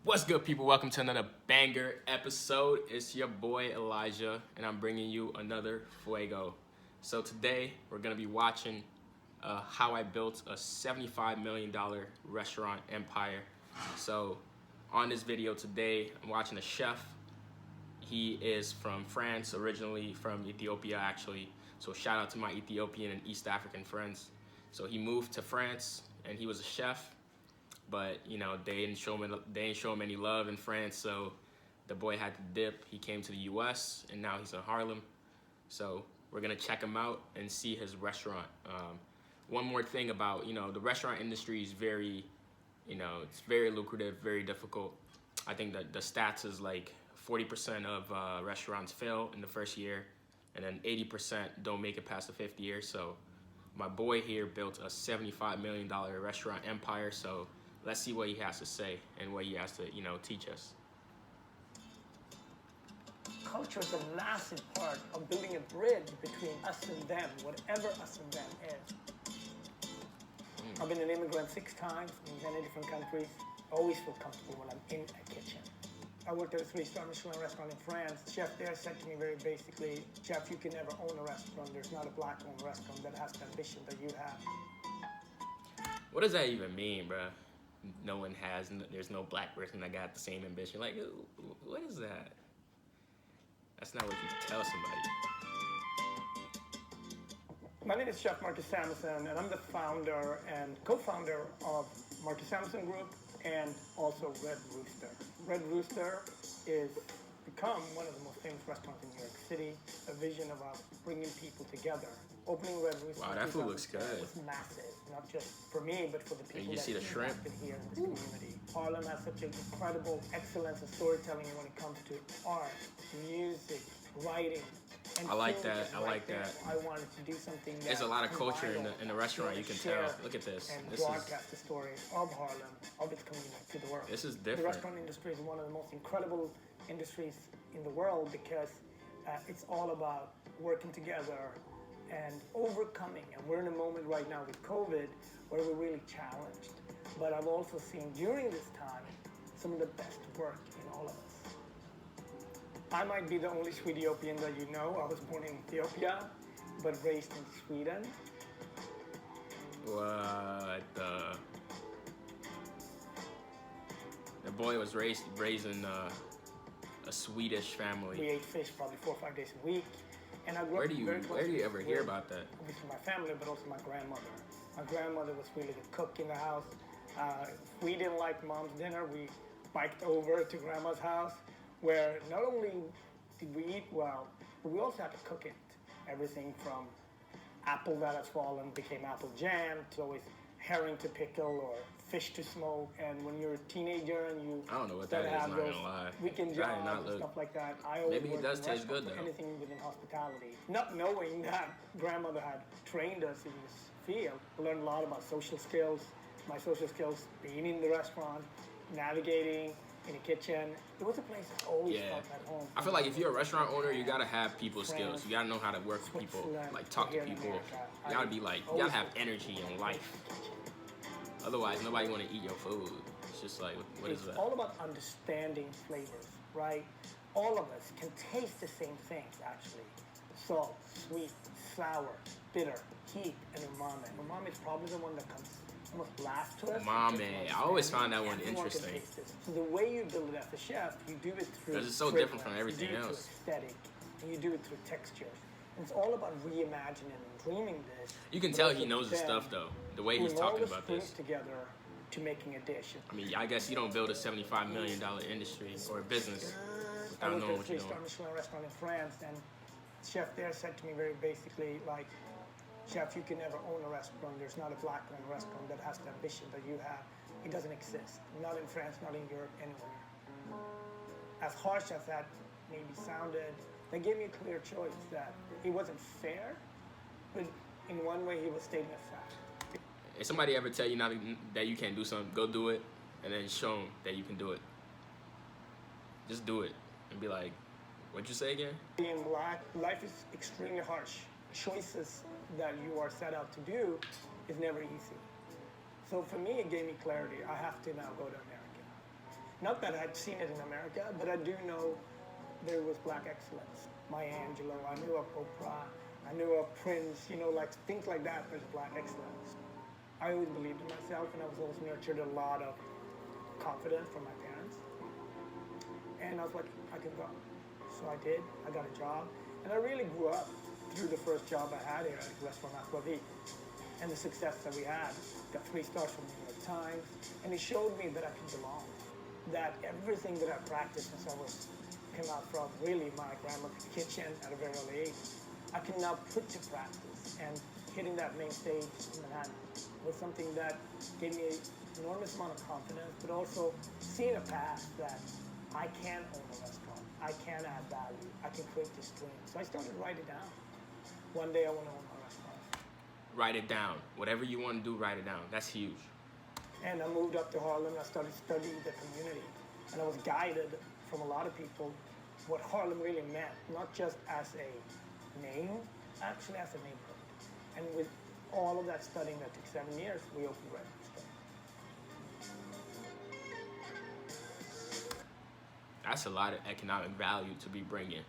What's good, people? Welcome to another banger episode. It's your boy Elijah, and I'm bringing you another Fuego. So today we're gonna be watching how I built a $75 million restaurant empire. So on this video today, I'm watching a chef. He is from France, originally from Ethiopia, actually. So shout out to my Ethiopian and East African friends. So he moved to France, and he was a chef. But you know, they didn't show him any love in France, so the boy had to dip. He came to the U.S. and now he's in Harlem. So we're gonna check him out and see his restaurant. One more thing about the restaurant industry is very, it's very lucrative, very difficult. I think that the stats is like 40% of restaurants fail in the first year, and then 80% don't make it past the fifth year. So my boy here built a $75 million restaurant empire. So let's see what he has to say and what he has to, teach us. Culture is a massive part of building a bridge between us and them, whatever us and them is. I've been an immigrant 6 times in many different countries. I always feel comfortable when I'm in a kitchen. I worked at a 3-star Michelin restaurant in France. The chef there said to me very basically, "Chef, you can never own a restaurant. There's not a black-owned restaurant that has the ambition that you have." What does that even mean, bro? No one has, there's no black person that got the same ambition. Like, what is that? That's not what you tell somebody. My name is Chef Marcus Samuelsson, and I'm the founder and co-founder of Marcus Samuelsson Group and also Red Rooster. Red Rooster is become one of the most famous restaurants in New York City, a vision about bringing people together. Opening Red Rooster. Wow, that food looks good. Was massive, not just for me, but for the people you that see the shrimp here in this community. Harlem has such an incredible excellence in storytelling when it comes to art, music, writing. And I like that. I like there. that. I wanted to do something. There's a lot of culture in the restaurant. You can tell. Look at this. And this broadcast is the story of Harlem, of its community to the world. This is different. The restaurant industry is one of the most incredible industries in the world because it's all about working together and overcoming. And we're in a moment right now with COVID where we're really challenged. But I've also seen during this time some of the best work in all of us. I might be the only Swedish that you know. I was born in Ethiopia, but raised in Sweden. What the? The boy was raised in a Swedish family. We ate fish probably 4 or 5 days a week. And I grew Where up do you ever hear about that? Obviously my family, but also my grandmother. My grandmother was really the cook in the house. If we didn't like mom's dinner, we biked over to grandma's house, where not only did we eat well, but we also had to cook it. Everything from apple that has fallen became apple jam, to always herring to pickle or fish to smoke. And when you're a teenager and you I don't know what that is, not gonna lie. Weekend jobs and stuff like that, I always maybe it does taste good though. Anything within hospitality. Not knowing that grandmother had trained us in this field, I learned a lot about social skills. My social skills being in the restaurant, navigating in the kitchen. It was a place I always felt at home. I feel like if you're a restaurant owner, you gotta have people skills. You gotta know how to work with people, like talk to people. You gotta be like, you gotta have energy in life. Otherwise, nobody wanna eat your food. It's just like, what is that? It's all about understanding flavors, right? All of us can taste the same things, actually. Salt, sweet, sour, bitter, heat, and umami. Umami is probably the one that comes almost last to us. Umami. I always found that one interesting. So the way you build it as a chef, you do it through because it's so different from everything else. You do it through aesthetic, and you do it through textures. And it's all about reimagining and dreaming this. You can tell he knows his stuff though. The way he's talking about this. Together to making a dish. I mean, I guess you don't build a $75 million industry or a business without knowing what you're doing. I worked at a 3-star Michelin restaurant in France, and the chef there said to me very basically, like, "Chef, you can never own a restaurant. There's not a black-owned restaurant that has the ambition that you have. It doesn't exist. Not in France, not in Europe, anywhere." As harsh as that maybe sounded, they gave me a clear choice that it wasn't fair, but in one way he was stating a fact. If somebody ever tell you that you can't do something, go do it, and then show them that you can do it. Just do it, and be like, "What'd you say again?" Being black, life is extremely harsh. Choices that you are set out to do is never easy. So for me, it gave me clarity. I have to now go to America. Not that I'd seen it in America, but I do know there was black excellence. Maya Angelou, I knew of Oprah, I knew of Prince, like things like that, there's black excellence. I always believed in myself, and I was always nurtured a lot of confidence from my parents. And I was like, I can go. So I did, I got a job, and I really grew up through the first job I had here at Restaurant La Vie. And the success that we had, got 3 stars from the New York Times, and it showed me that I could belong. That everything that I practiced since I came out from really my grandmother's kitchen at a very early age, I can now put to practice. And hitting that main stage in Manhattan was something that gave me an enormous amount of confidence, but also seeing a path that I can own a restaurant, I can add value, I can create this dream. So I started writing it down. One day I want to own my restaurant. Write it down. Whatever you want to do, write it down. That's huge. And I moved up to Harlem, I started studying the community. And I was guided from a lot of people what Harlem really meant, not just as a name, actually as a neighborhood. And with all of that studying that took 7 years, we opened Red Rooster. That's a lot of economic value to be bringing.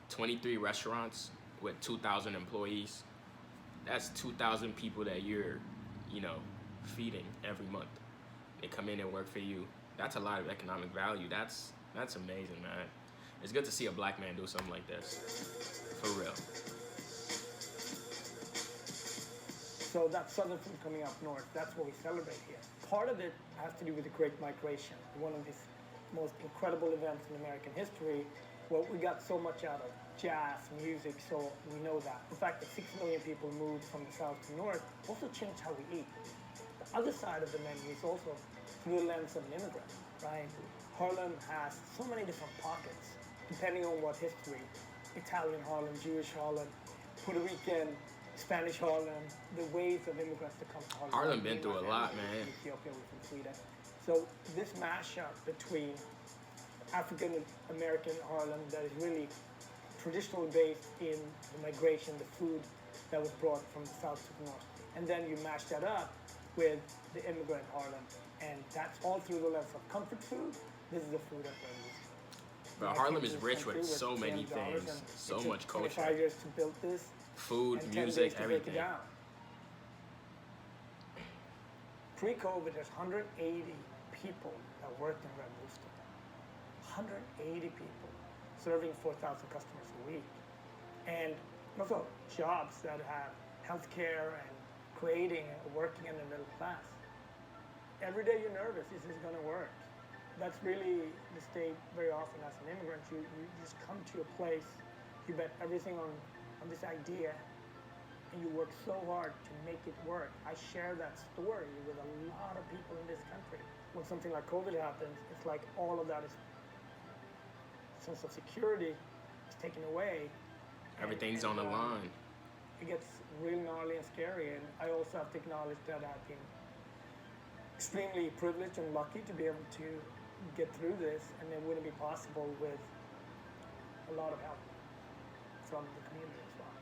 23 restaurants with 2,000 employees. That's 2,000 people that you're, feeding every month. They come in and work for you. That's a lot of economic value. That's amazing, man. It's good to see a black man do something like this. For real. So that Southern food coming up north, that's what we celebrate here. Part of it has to do with the Great Migration, one of these most incredible events in American history. Well, we got so much out of jazz, music, so we know that. The fact that 6 million people moved from the south to north also changed how we eat. The other side of the menu is also through the lens of an immigrant, right? Harlem has so many different pockets, depending on what history. Italian Harlem, Jewish Harlem, Puerto Rican, Spanish Harlem, the waves of immigrants that come to Harlem. Harlem been through a lot, man. Ethiopia, we're from Sweden. So this mashup between African American Harlem that is really traditionally based in the migration, the food that was brought from the south to the north. And then you mash that up with the immigrant Harlem. And that's all through the lens of comfort food. This is the food at Red Rooster. But Harlem is rich with so many things, so much culture. 25 years to build this. Food, and music, 10 days to everything. break it down. Pre-COVID, there's 180 people that worked in Red Rooster. 180 people serving 4,000 customers a week. And also jobs that have healthcare and creating and working in the middle class. Every day you're nervous, is this going to work? That's really the state very often as an immigrant. You just come to a place, you bet everything on this idea, and you work so hard to make it work. I share that story with a lot of people in this country. When something like COVID happens, it's like all of that is sense of security is taken away. Everything's on the line. It gets really gnarly and scary, and I also have to acknowledge that I've been extremely privileged and lucky to be able to get through this, and it wouldn't be possible with a lot of help from the community as well.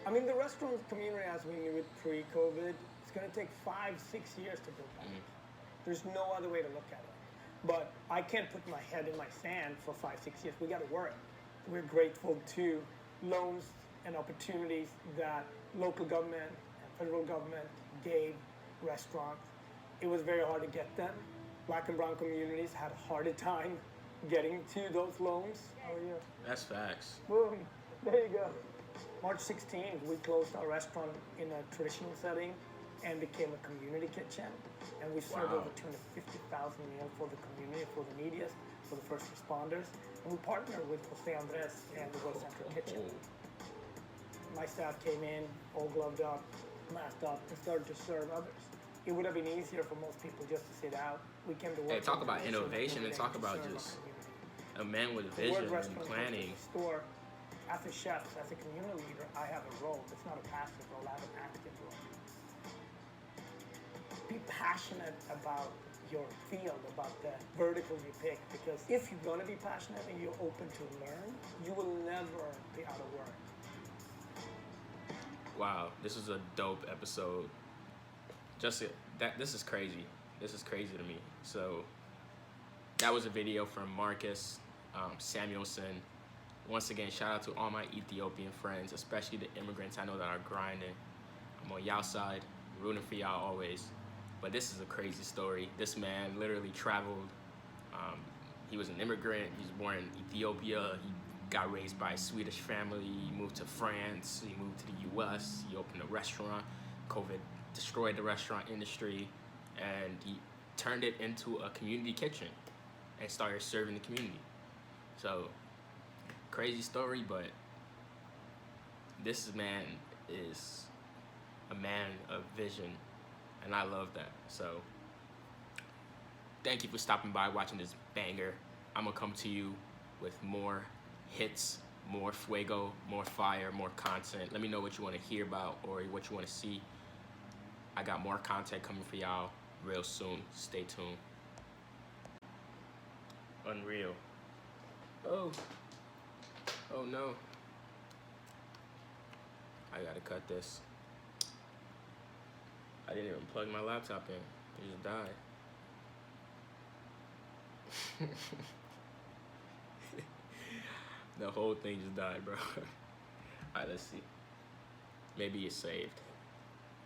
I mean, the restaurant community as we knew it pre-COVID, it's going to take 5-6 years to build back. There's no other way to look at it. But I can't put my head in my sand for 5-6 years. We got to work. We're grateful to loans and opportunities that local government and federal government gave restaurants. It was very hard to get them. Black and brown communities had a harder time getting to those loans. Oh yeah. That's facts. Boom. There you go. March 16th, we closed our restaurant in a traditional setting and became a community kitchen. And we served over 250,000 meals for the community, for the neediest, for the first responders. And we partnered with Jose Andres and the World Central Kitchen. My staff came in, all gloved up, masked up, and started to serve others. It would have been easier for most people just to sit out. We came to work. Hey, talk about innovation and talk about just a man with vision and planning. Store, as a chef, as a community leader, I have a role. It's not a passive role, I have an active role. Be passionate about your field, about the vertical you pick, because if you're going to be passionate and you're open to learn, you will never be out of work. Wow, this is a dope episode. This is crazy. This is crazy to me. So that was a video from Marcus Samuelson. Once again, shout out to all my Ethiopian friends, especially the immigrants I know that are grinding. I'm on y'all side, rooting for y'all always. But this is a crazy story. This man literally traveled. He was an immigrant. He was born in Ethiopia. He got raised by a Swedish family. He moved to France. He moved to the US. He opened a restaurant. COVID destroyed the restaurant industry, and he turned it into a community kitchen and started serving the community. So, crazy story, but this man is a man of vision, and I love that. So, thank you for stopping by, watching this banger. I'm gonna come to you with more hits, more fuego, more fire, more content. Let me know what you want to hear about or what you want to see. I got more content coming for y'all real soon. Stay tuned. Unreal. Oh no. I gotta cut this. I didn't even plug my laptop in. It just died. The whole thing just died, bro. Alright, let's see. Maybe it's saved.